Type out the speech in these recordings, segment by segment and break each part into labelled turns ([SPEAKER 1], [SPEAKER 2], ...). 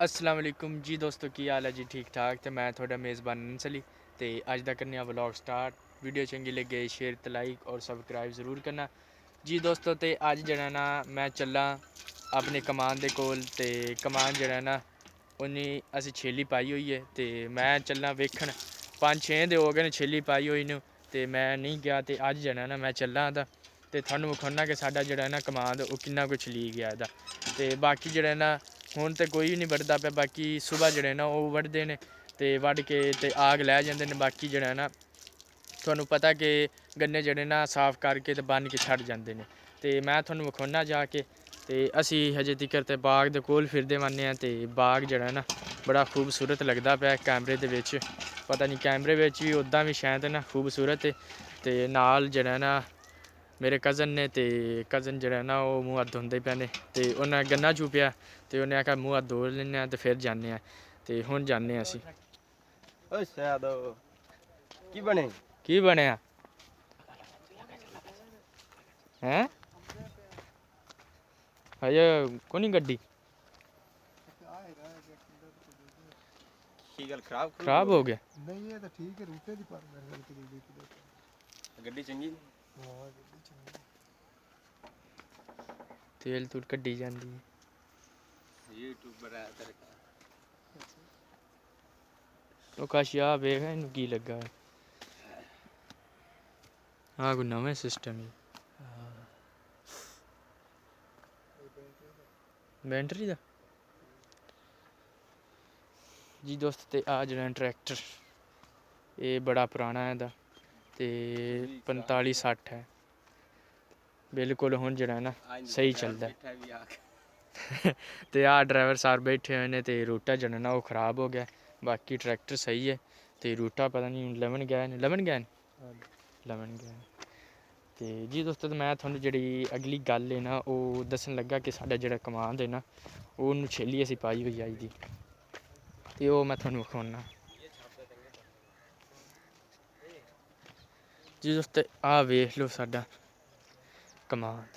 [SPEAKER 1] अस्सलाम वालेकुम जी दोस्तों, की हाल है जी? ठीक ठाक। तो मैं थोड़ा मेज़बान अंसली तो अज का करने व्लॉग स्टार्ट। वीडियो चंगी लगे शेयर तो लाइक और सबसक्राइब ज़रूर करना जी दोस्तों। तो अज जरा ना मैं चला अपने कमान दे कोल ते कमान जरा ना उन्नी असी छेली पाई हुई है तो मैं चलना वेखन 5-6 दे हो गए छेली पाई हुई नू तो मैं नहीं गया। तो अज जरा ना मैं चला तो थानू विखाना कि साडा जरा ना कमान वो किन्ना कुछ ली गया दा। तो बाकी जरा ना हुण तो कोई नहीं वढ़दा पे, बाकी सुबह जड़े ना वो वढ़दे ने ते वढ़ के ते आग लै जांदे ने। बाकी जड़ा ना तुहानू पता कि गन्ने जड़े ना साफ करके ते बन के छड्ड जांदे ने। ते मैं तुहानू विखाना जाके ते असी हजे तिकर ते बाग दे कोल फिरदे वन्ने आं। ते बाग जड़ा ना बड़ा खूबसूरत लगदा पिया कैमरे दे विच, पता नहीं कैमरे विच भी उदां भी शायद ना खूबसूरत है। ते नाल जड़ा ना मेरे कज़न ने ते कज़न जड़ा ना वो मूँह हत्थ धोंदे पे ने ते उन्हें गन्ना चूपिया ते उन्हें आखेआ मूँह हत्थ धो लैन्ने ते फिर जाने ते हुण जाने असी। की बनेआ हैं हजे कोनी गड्डी खराब हो गया।
[SPEAKER 2] नहीं ये तो ठीक है, रूटे दी पर
[SPEAKER 3] गड्डी चंगी
[SPEAKER 1] तेल तूल कड्डी जांदी है।
[SPEAKER 3] यूट्यूबर है तेरे का
[SPEAKER 1] ਉਹ ਕਾਸ਼ ਆ ਵੇਖ ਇਹਨੂੰ ਕੀ ਲੱਗਾ ਆ ਕੋਈ ਨਵਾਂ ਸਿਸਟਮ ਹੈ ਬੈਟਰੀ ਦਾ ਜੀ ਦੋਸਤ। ਤੇ ਆ ਜਿਹੜਾ ਟਰੈਕਟਰ ਇਹ ਬੜਾ ਪੁਰਾਣਾ ਹੈ ਦਾ ਤੇ 45-60 ਹੈ ਬਿਲਕੁਲ। ਹੁਣ ਜਿਹੜਾ ਨਾ ਸਹੀ ਚੱਲਦਾ ਤੇ ਆ ਡਰਾਈਵਰ ਸਾਰ ਬੈਠੇ ਹੋਏ ਨੇ ਤੇ ਰੂਟਾ ਜਿਹੜਾ ਨਾ ਉਹ ਖਰਾਬ ਹੋ ਗਿਆ। ਬਾਕੀ ਟਰੈਕਟਰ ਸਹੀ ਹੈ ਤੇ ਰੂਟਾ ਪਤਾ ਨਹੀਂ ਲਵਣ ਗਿਆ ਤੇ ਜੀ ਦੋਸਤੋ ਮੈਂ ਤੁਹਾਨੂੰ ਜਿਹੜੀ ਅਗਲੀ ਗੱਲ ਹੈ ਨਾ ਉਹ ਦੱਸਣ ਲੱਗਾ ਕਿ ਸਾਡਾ ਜਿਹੜਾ ਕਮਾਂਦ ਹੈ ਨਾ ਉਹਨੂੰ ਛੇਲੀ ਅਸੀਂ ਪਾਈ ਹੋਈ ਅੱਜ ਦੀ ਤੇ ਉਹ ਮੈਂ ਤੁਹਾਨੂੰ ਵਿਖਾਉਣਾ ਜੀ ਦੋਸਤੋ। ਆ ਵੇਖ ਲਓ ਸਾਡਾ ਕਮਾਂਦ।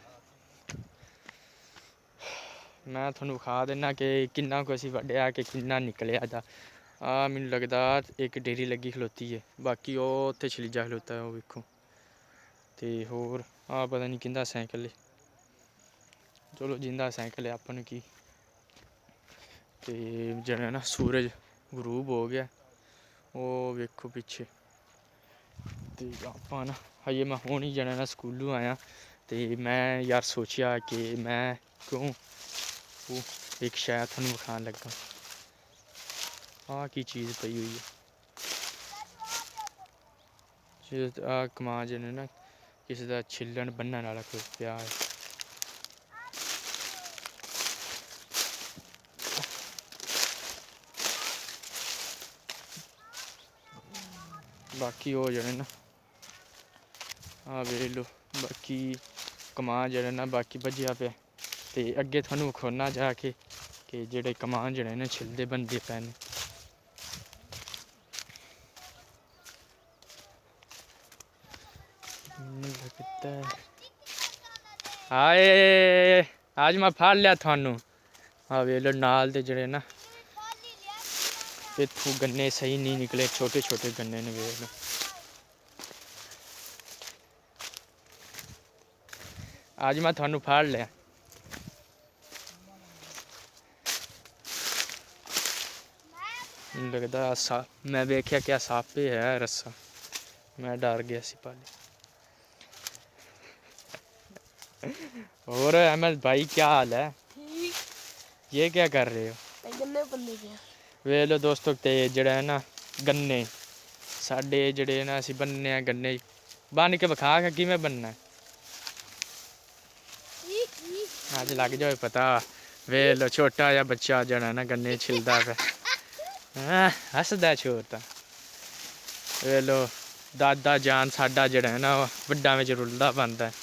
[SPEAKER 1] मैं थोड़ा विखा देना कि किन्ना को असी वड्ढिया कि किन्ना निकलिया दा। मैनू लगदा एक डेरी लगी खलोती है, बाकी वो उत्थे छलीजा खलोता है वो वेखो। तो होर पता नहीं किंदा साइकिल है, चलो जिंदा साइकिल है अपन की। तो जरा ना सूरज गरूब हो गया वो वेखो पिछे। तो आप ना हजे मैं हुण ही जना ना स्कूलों आया तो मैं यार सोचा कि मैं क्यों वो एक शायद थोड़ा विखान लगा की चीज़ पई हुई है। आ कमान जने ना किसी का छिल्लण बन्नण वाला कोई पिया है। बाकी वो जने ना वेख लो बाकी कमान जने ना बाकी भज्जिया पे ते अगे थानू विखाना जाके कि जेड़े कमान जने ने छिलदे बनदे पे ने। हाय आज मैं फड़ लिया थानू। हाँ वेख लो नाल दे जड़े ना इत्थों गन्ने सही नहीं निकले, छोटे छोटे गन्ने ने वेख लो। आज मैं थानू फाड़ लिया। लगता मैं वेख्या क्या सापे है रस्सा, मैं डर गया सिपाही। और अहमद भाई क्या हाल है? ये क्या कर रहे हो? वे लो दोस्तों ते जड़ा है ना गन्ने साडे जड़े ना असी बनने हैं गन्ने बन के विखा के किवें बनना है अज लग जाए पता। वे लो छोटा जा बच्चा जड़ा ना गन्ने छिलदा पे हसदा छोटा। वे लो दादा जान साडा जड़ा है ना वड्डा विच रुलदा बनदा है।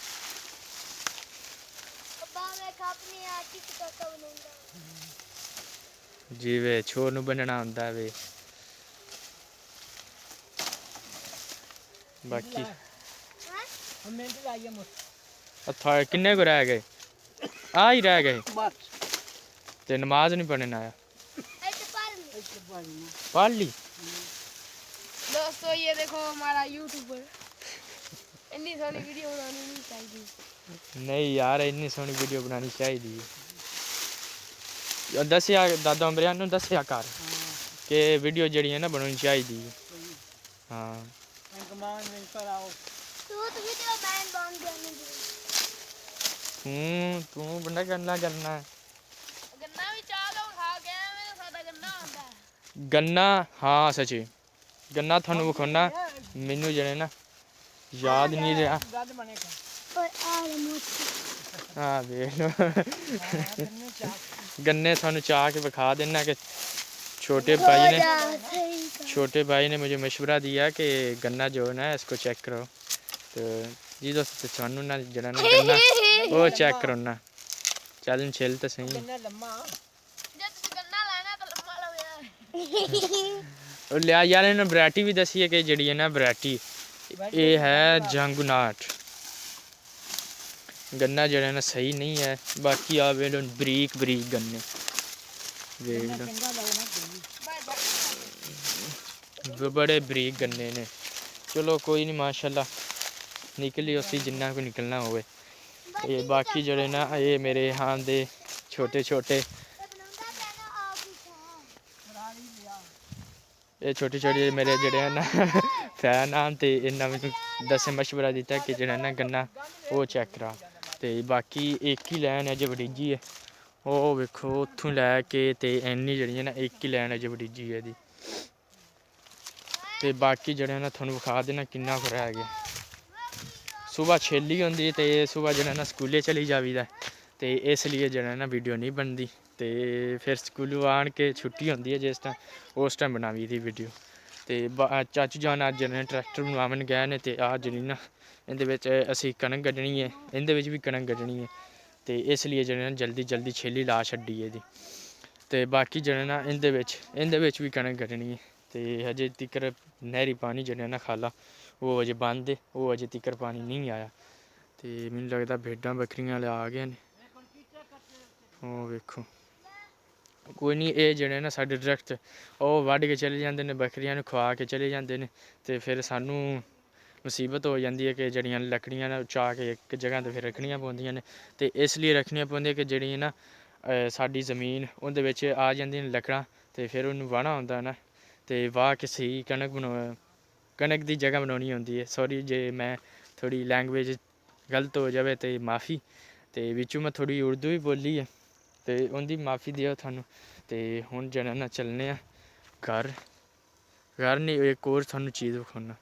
[SPEAKER 1] जी वे छोर नू बनना आंदा वे। बाकी किन्ने को रह गए? आ ही रह गए ते नमाज नहीं पढ़ने आया। पढ़ ली?
[SPEAKER 4] दोस्तों ये देखो हमारा यूट्यूबर इतनी सारी वीडियो बनानी नहीं चाहिए।
[SPEAKER 1] नहीं यार इन्नी सोहनी वीडियो बनानी चाहिए। दसिया दादा अमरियान नूं दसिया कर कि वीडियो जड़ी है ना बनानी चाहिए। हाँ तू बंदा करना करना है
[SPEAKER 4] गन्ना भी चाह लो खा के मेरा सादा गन्ना आंदा है।
[SPEAKER 1] गन्ना। हाँ सच्ची गन्ना थानू विखाना मैनू जड़े ना याद नहीं रहा। हाँ देख लो गन्ने थानू चाह के विखा देना कि छोटे भाई ने मुझे मशवरा दिया कि गन्ना जो है ना इसको चेक करो। तो जी दोस्तों थानू ना जरा ना गन्ना वो चेक करो ना। चल छिल तो सही।
[SPEAKER 4] जब गन्ना लेना तो लम्मा लो यार।
[SPEAKER 1] और लिया यार इन्हें वैरायटी भी दसी है कि जड़ी है ना वैरायटी ये है जंगनाट। गन्ना जड़ा ना सही नहीं है। बाकी आ वे लो बरीक बरीक गन्ने देख लो बड़े बरीक गन्ने ने। चलो कोई नहीं माशाल्लाह निकली उसी जिन्ना को निकलना होवे। ये बाकी जड़े ना ये मेरे हाँ दे छोटे छोटे ये छोटे छोटे मेरे जड़े हैं ना फैन आन ते इन्ना मैनू दस मशवरा दिता कि जड़ा ना गन्ना वो चेक करा। ते बाकी एक ही लैन अजे वडीजी है वो वेखो उत्थों लैके ते इन्नी जड़ी है ना एक ही लैन अजे वडीजी है दी। ते बाकी जड़े ना थोनू विखा देना किन्ना कुछ रह गया। सुबह छेली होंदी ते सुबह जड़ा ना स्कूले चली जावीदा ते इसलिए जड़ा ना वीडियो नहीं बनती। ते फिर स्कूलों आन के छुट्टी होंदी है जिस टाइम उस टाइम बनावी थी वीडियो। ते चाचू जान अज जने ट्रैक्टर बनवावन गए ने ते अज नहीं ना इंदे विच असीं कनक गड्ढनी है इंदे विच भी कनक गड्ढनी है ते इसलिए जने ना जल्दी जल्दी छेली ला छड्डी एदी। ते बाकी जने ना इंदे विच भी कनक गड्ढनी है ते अजे तिकर नहरी पानी जने ना खाला वो अजे बंद है वो अजे तिकर पानी नहीं आया। ते मैनूं लगदा भेड्डां बकरियां आ गए ने ओ वेखो। कोई नहीं ये जने ना साढ़े दरख्त वो वड्ढ के चले जाते हैं बकरियां नूं खवा के चले जाते हैं ते फिर सानू मुसीबत हो जाती है कि जड़ियां लकड़ियां न चा के एक जगह ते फिर रखनियां पौंदियां ने ते इसलिए रखनियां पौंदियां कि जेह्ड़ी ना साडी ज़मीन उंदे बिच आ जांदियां लकड़ां ते फिर उन्नू वाहना होंदा ना ते वाह के सही कनक दी जगह बनानी होंदी है। सॉरी जे मैं थोड़ी लैंग्वेज गलत हो जावे ते माफ़ी ते बिच्चों मैं थोड़ी उर्दू भी बोली है ते उंदी माफ़ी दिओ थानू। ते हुण जना ना चलने घर नहीं एक होर थानू चीज़ विखाना।